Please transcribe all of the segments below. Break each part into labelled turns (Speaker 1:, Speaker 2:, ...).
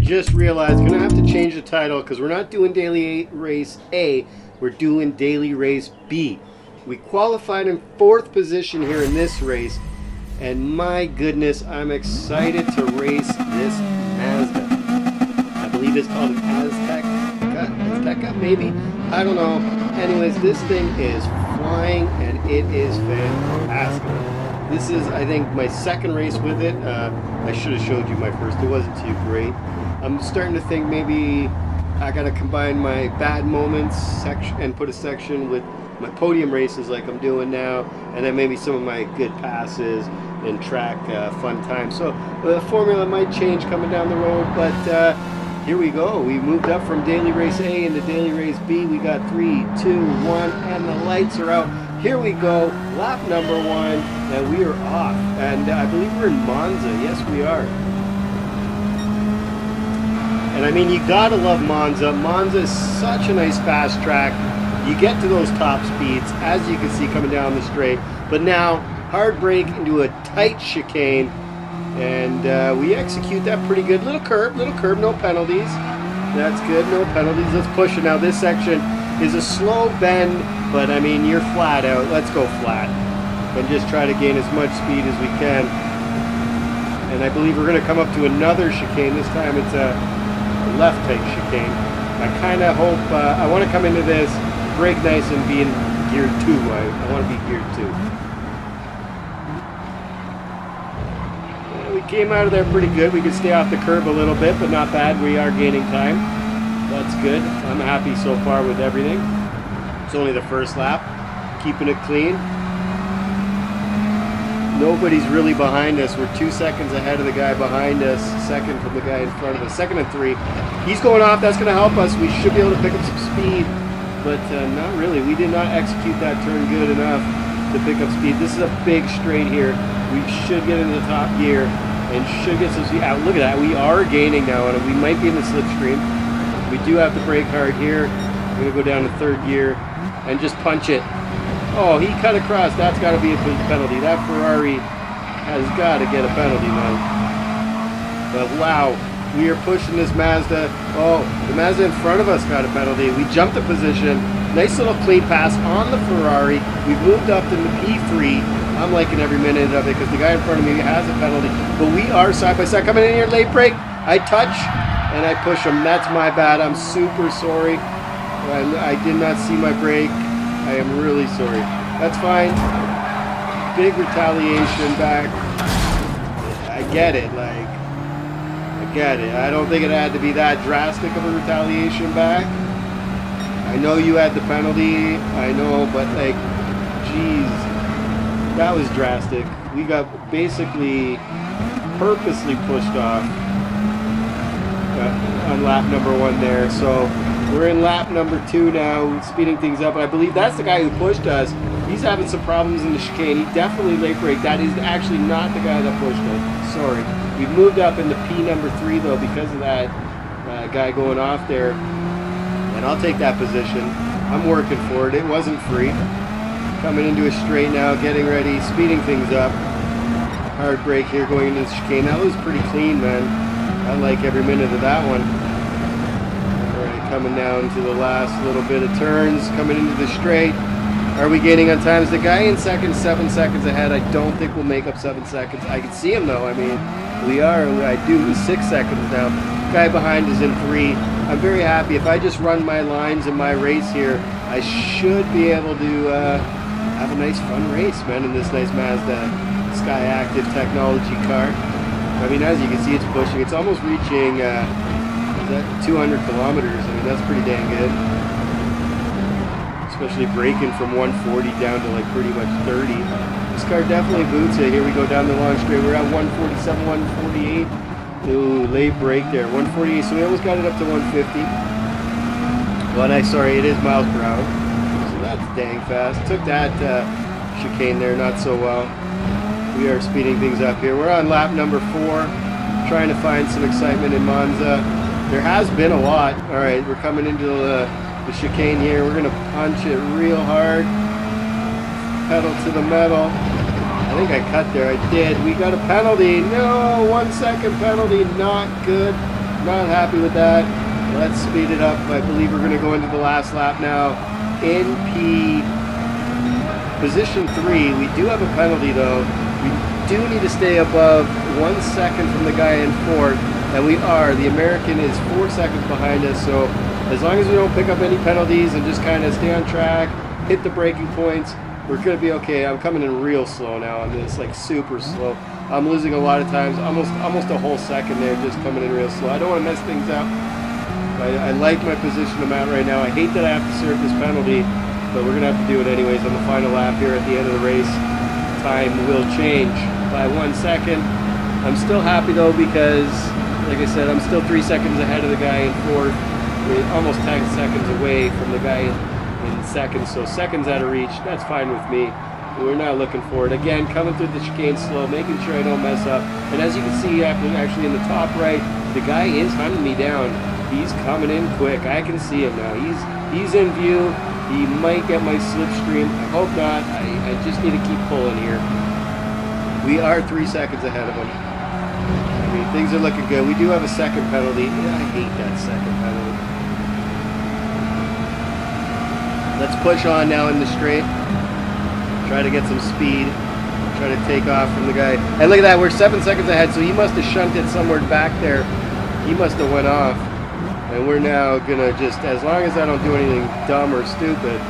Speaker 1: just realized gonna have to change the title because we're not doing daily race A, we're doing daily race B. We qualified in 4th position here in this race, and my goodness, I'm excited to race this Mazda. I believe it's called an Azteca, maybe? I don't know. Anyways, this thing is flying and it is fantastic. This is, I think, my 2nd race with it. I should have showed you my first. It wasn't too great. I'm starting to think maybe I gotta combine my bad moments section and put a section with my podium races like I'm doing now, and then maybe some of my good passes and track fun times. So the formula might change coming down the road, but here we go. We moved up from daily race A into daily race B. We got 3, 2, 1, and the lights are out. Here we go, lap number 1, and we are off. And I believe we're in Monza. Yes, we are. And I mean, you gotta love Monza. Monza is such a nice fast track. You get to those top speeds, as you can see coming down the straight. But now, hard brake into a tight chicane. And we execute that pretty good. Little curb, no penalties. That's good, no penalties. Let's push it now. This section is a slow bend, but I mean, you're flat out. Let's go flat and just try to gain as much speed as we can. And I believe we're going to come up to another chicane. This time it's a left tight chicane. I kind of hope, I want to come into this, brake nice and be in gear 2. I want to be gear 2. We came out of there pretty good. We could stay off the curb a little bit, but not bad. We are gaining time. That's good. I'm happy so far with everything. It's only the first lap. Keeping it clean. Nobody's really behind us. We're 2 seconds ahead of the guy behind us. 2nd from the guy in front of us. 2nd and 3. He's going off. That's going to help us. We should be able to pick up some speed, but not really. We did not execute that turn good enough to pick up speed. This is a big straight here. We should get into the top gear and should get some speed out. Look at that. We are gaining now, and we might be in the slipstream. We do have to brake hard here. We're going to go down to 3rd gear and just punch it. Oh, he cut across. That's got to be a penalty. That Ferrari has got to get a penalty, man. But wow, we are pushing this Mazda. Oh, the Mazda in front of us got a penalty. We jumped a position. Nice little clean pass on the Ferrari. We've moved up to the P3. I'm liking every minute of it because the guy in front of me has a penalty. But we are side by side. Coming in here, late break. I touch and I push him. That's my bad. I'm super sorry. I did not see my brake. I am really sorry. That's fine. Big retaliation back. I get it. Like, I get it. I don't think it had to be that drastic of a retaliation back. I know you had the penalty. I know, but like, geez. That was drastic. We got basically purposely pushed off on lap number 1 there. So we're in lap number 2 now, speeding things up. And I believe that's the guy who pushed us. He's having some problems in the chicane. He definitely late braked. That is actually not the guy that pushed us. Sorry. We've moved up into P number 3 though because of that guy going off there. And I'll take that position. I'm working for it. It wasn't free. Coming into a straight now, getting ready, speeding things up. Hard brake here going into the chicane. That was pretty clean, man. I like every minute of that one. Alright, coming down to the last little bit of turns, coming into the straight. Are we gaining on times? The guy in 2nd, 7 seconds ahead. I don't think we'll make up 7 seconds. I can see him though. I mean, we are. I do 6 seconds now. Guy behind is in 3. I'm very happy. If I just run my lines in my race here, I should be able to have a nice fun race, man, in this nice Mazda Sky Active technology car. I mean, as you can see, it's pushing. It's almost reaching, is that 200 kilometers? I mean, that's pretty dang good. Especially braking from 140 down to like pretty much 30. This car definitely boots it. Here we go down the long straight. We're at 147, 148. Ooh, late brake there. 148, so we almost got it up to 150. Well, sorry, it is miles per hour. That's dang fast. Took that chicane there not so well. We are speeding things up here. We're on lap number 4, trying to find some excitement in Monza. There has been a lot. All right, we're coming into the chicane here. We're going to punch it real hard. Pedal to the metal. I think I cut there. I did. We got a penalty. No, 1 second penalty. Not good. Not happy with that. Let's speed it up. I believe we're going to go into the last lap now. In position 3, we do have a penalty though. We do need to stay above 1 second from the guy in 4th, and we are. The American is 4 seconds behind us, so as long as we don't pick up any penalties and just kind of stay on track, hit the braking points, we're going to be okay. I'm coming in real slow now on this, like super slow. I'm losing a lot of times, almost a whole second there, just coming in real slow. I don't want to mess things up. I like my position I'm at right now. I hate that I have to serve this penalty, but we're going to have to do it anyways on the final lap here at the end of the race. Time will change by 1 second. I'm still happy though because, like I said, I'm still 3 seconds ahead of the guy in 4th. We're almost 10 seconds away from the guy in 2nd, so seconds out of reach. That's fine with me. We're not looking for it. Again, coming through the chicane slow, making sure I don't mess up. And as you can see, actually in the top right, the guy is hunting me down. He's coming in quick. I can see him now. He's in view. He might get my slipstream. I hope not. I just need to keep pulling here. We are 3 seconds ahead of him. I mean, things are looking good. We do have a second penalty. Yeah, I hate that second penalty. Let's push on now in the straight. Try to get some speed. Try to take off from the guy. And look at that, we're 7 seconds ahead, so he must have shunted somewhere back there. He must have went off. And we're now gonna just, as long as I don't do anything dumb or stupid,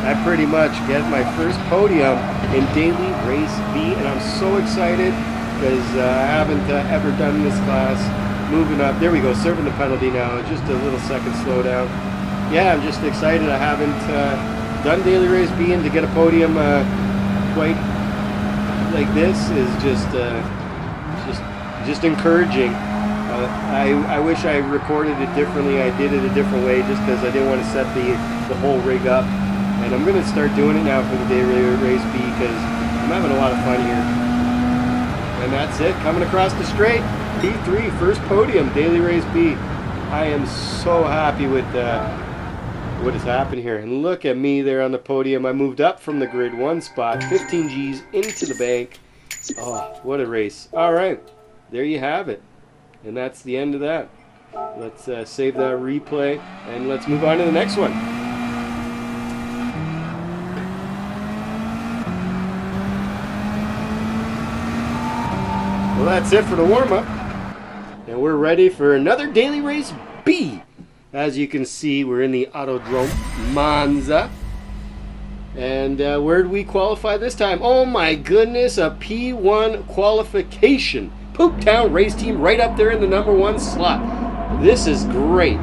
Speaker 1: I pretty much get my first podium in Daily Race B, and I'm so excited because I haven't ever done this class. Moving up, there we go, serving the penalty now, just a little second slowdown. Yeah, I'm just excited. I haven't done Daily Race B, and to get a podium quite like this is just encouraging. I wish I recorded it differently. I did it a different way just because I didn't want to set the whole rig up. And I'm going to start doing it now for the Daily Race B because I'm having a lot of fun here. And that's it. Coming across the straight. P3, first podium, Daily Race B. I am so happy with what has happened here. And look at me there on the podium. I moved up from the grid 1 spot, 15 G's into the bank. Oh, what a race. All right. There you have it. And that's the end of that. Let's save that replay and let's move on to the next one. Well, that's it for the warm-up. And we're ready for another Daily Race B. As you can see, we're in the Autodrome Monza. And where did we qualify this time? Oh my goodness, a P1 qualification. Pooptown race team right up there in the #1 slot. This is great.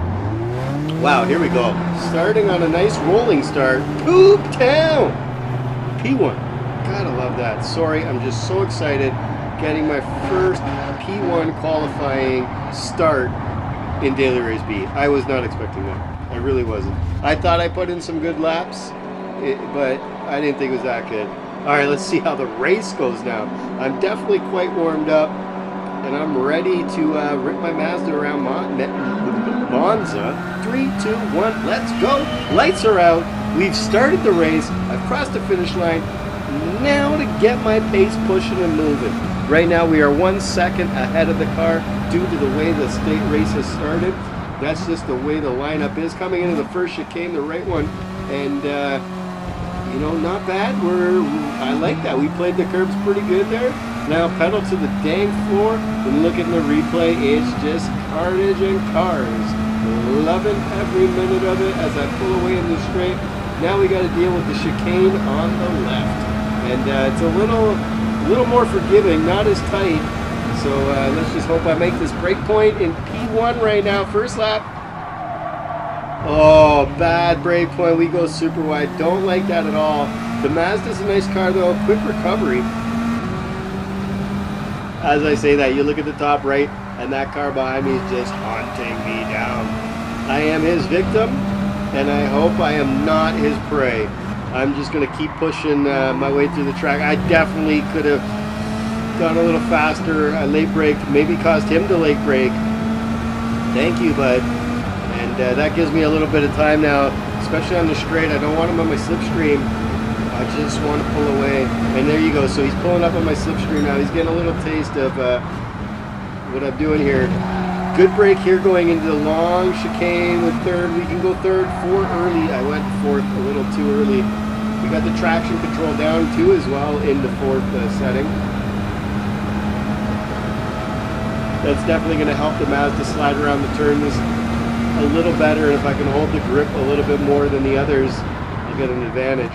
Speaker 1: Wow, here we go. Starting on a nice rolling start. Pooptown! P1. Gotta love that. Sorry, I'm just so excited. Getting my first P1 qualifying start in Daily Race B. I was not expecting that. I really wasn't. I thought I put in some good laps, but I didn't think it was that good. Alright, let's see how the race goes now. I'm definitely quite warmed up, and I'm ready to rip my Mazda around Monza. 3, 2, 1, let's go. Lights are out. We've started the race. I've crossed the finish line. Now to get my pace pushing and moving. Right now we are 1 second ahead of the car due to the way the state race has started. That's just the way the lineup is. Coming into the first chicane, the right one, and you know, not bad. I like that. We played the curbs pretty good there. Now pedal to the dang floor and look at the replay. It's just carnage and cars. Loving every minute of it as I pull away in the straight. Now we got to deal with the chicane on the left, and it's a little more forgiving, not as tight. So let's just hope I make this break point in P1 right now. First lap. Oh, bad break point. We go super wide. Don't like that at all. The Mazda's a nice car though. Quick recovery. As I say that, you look at the top right, and that car behind me is just hunting me down. I am his victim, and I hope I am not his prey. I'm just going to keep pushing my way through the track. I definitely could have gone a little faster. A late break maybe caused him to late break. Thank you, bud. And that gives me a little bit of time now, especially on the straight. I don't want him on my slipstream. I just want to pull away. And there you go. So he's pulling up on my slipstream now. He's getting a little taste of what I'm doing here. Good break here going into the long chicane with third. We can go third, 4 early. I went fourth a little too early. We got the traction control down too as well in the fourth setting. That's definitely going to help the Mazda slide around the turn this a little better. And if I can hold the grip a little bit more than the others, I'll get an advantage.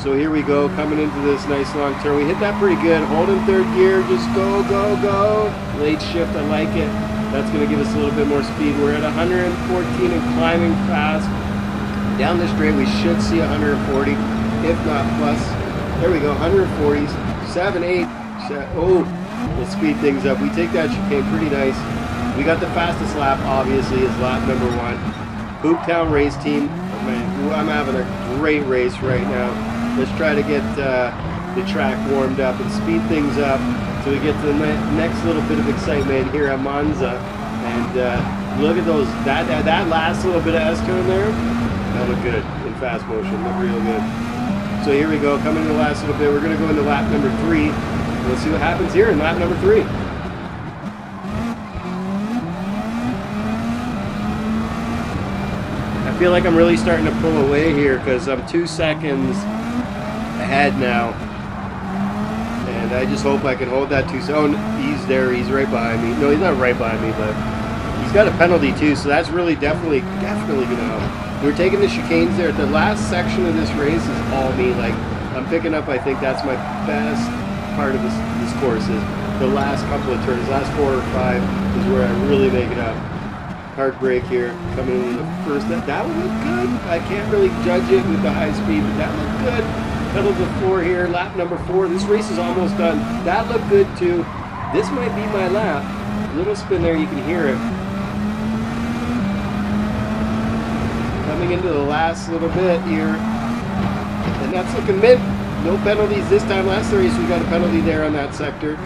Speaker 1: So here we go, coming into this nice long turn. We hit that pretty good. Hold in third gear, just go, go, go. Late shift, I like it. That's going to give us a little bit more speed. We're at 114 and climbing fast. Down the straight, we should see 140, if not plus. There we go, 140s, 7, 8. Oh, we'll speed things up. We take that chicane pretty nice. We got the fastest lap, obviously, is lap number 1. Hooptown race team. Oh, man, I'm having a great race right now. Let's try to get the track warmed up and speed things up so we get to the next little bit of excitement here at Monza. And look at those, that last little bit of S-turn there, that looked good in fast motion, looked real good. So here we go, coming to the last little bit. We're going to go into lap number 3. Let's see what happens here in lap number 3. I feel like I'm really starting to pull away here because I'm 2 seconds ahead now, and I just hope I can hold that 2 seconds. Oh, he's there, he's right behind me. No, he's not right behind me, but he's got a penalty too, so that's really definitely gonna help. We're taking the chicanes there. The last section of this race is all me. Like, I'm picking up, I think that's my best part of this course is the last couple of turns. Last 4 or 5 is where I really make it up. Hard break here, coming into the first. That would look good. I can't really judge it with the high speed, but that looked good. Pedal to the floor here, lap number 4. This race is almost done. That looked good too. This might be my lap. Little spin there, you can hear it. Coming into the last little bit here. And that's looking mint. No penalties this time. Last race we got a penalty there on that sector.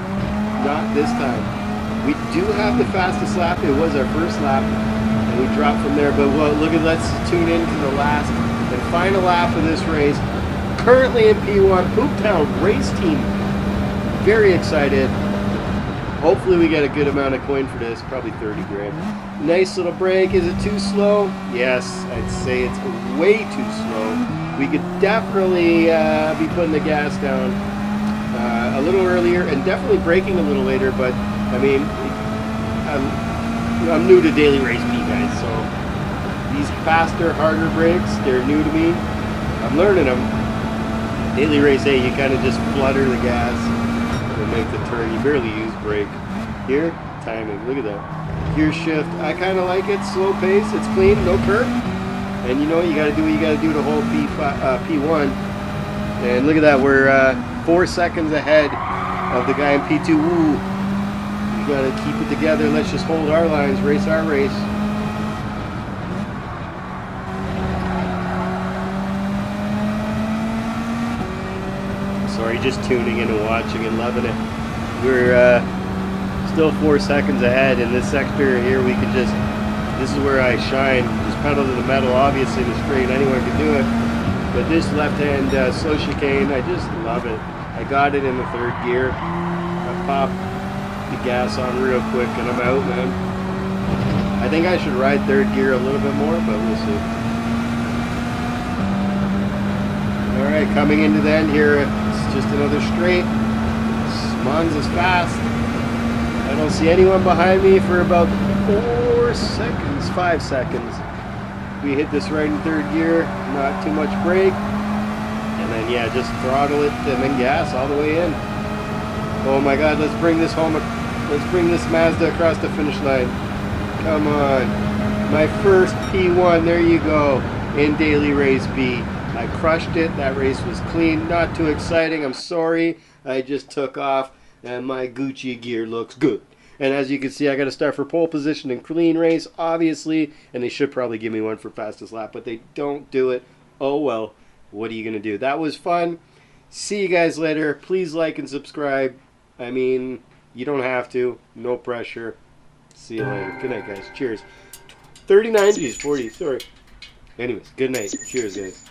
Speaker 1: Not this time. We do have the fastest lap. It was our first lap. And we dropped from there. But well, look at, let's tune in to the last and final lap of this race. Currently in P1, Hooptown race team. Very excited. Hopefully we get a good amount of coin for this, probably 30 grand. Nice little break. Is it too slow? Yes, I'd say it's way too slow. We could definitely be putting the gas down a little earlier and definitely braking a little later, but I mean, I'm new to daily race B, guys, so these faster, harder brakes, they're new to me. I'm learning them. Daily race A, you kind of just flutter the gas and make the turn. You barely use brake. Here, timing. Look at that. Gear shift. I kind of like it. Slow pace. It's clean. No curve. And you know what? You got to do what you got to do to hold P1. And look at that. We're 4 seconds ahead of the guy in P2. Ooh. You got to keep it together. Let's just hold our lines. Race our race. Sorry, just tuning in and watching and loving it. We're still 4 seconds ahead in this sector here. We can just, this is where I shine. Just pedal to the metal. Obviously the straight, anyone can do it. But this left hand slow chicane, I just love it. I got it in the 3rd gear. I popped the gas on real quick and I'm out, man. I think I should ride 3rd gear a little bit more, but we'll see. Alright, coming into the end here. Just another straight. Monza's fast. I don't see anyone behind me for about 4 seconds, 5 seconds. We hit this right in 3rd gear, not too much brake. And then yeah, just throttle it and then gas all the way in. Oh my god, let's bring this home. Let's bring this Mazda across the finish line. Come on. My first P1, there you go, in Daily Race B. I crushed it. That race was clean. Not too exciting. I'm sorry. I just took off and my Gucci gear looks good. And as you can see, I got to start for pole position in clean race, obviously. And they should probably give me one for fastest lap, but they don't do it. Oh well. What are you going to do? That was fun. See you guys later. Please like and subscribe. I mean, you don't have to. No pressure. See you later. Good night, guys. Cheers. 39 G's, 40. Sorry. Anyways, good night. Cheers, guys.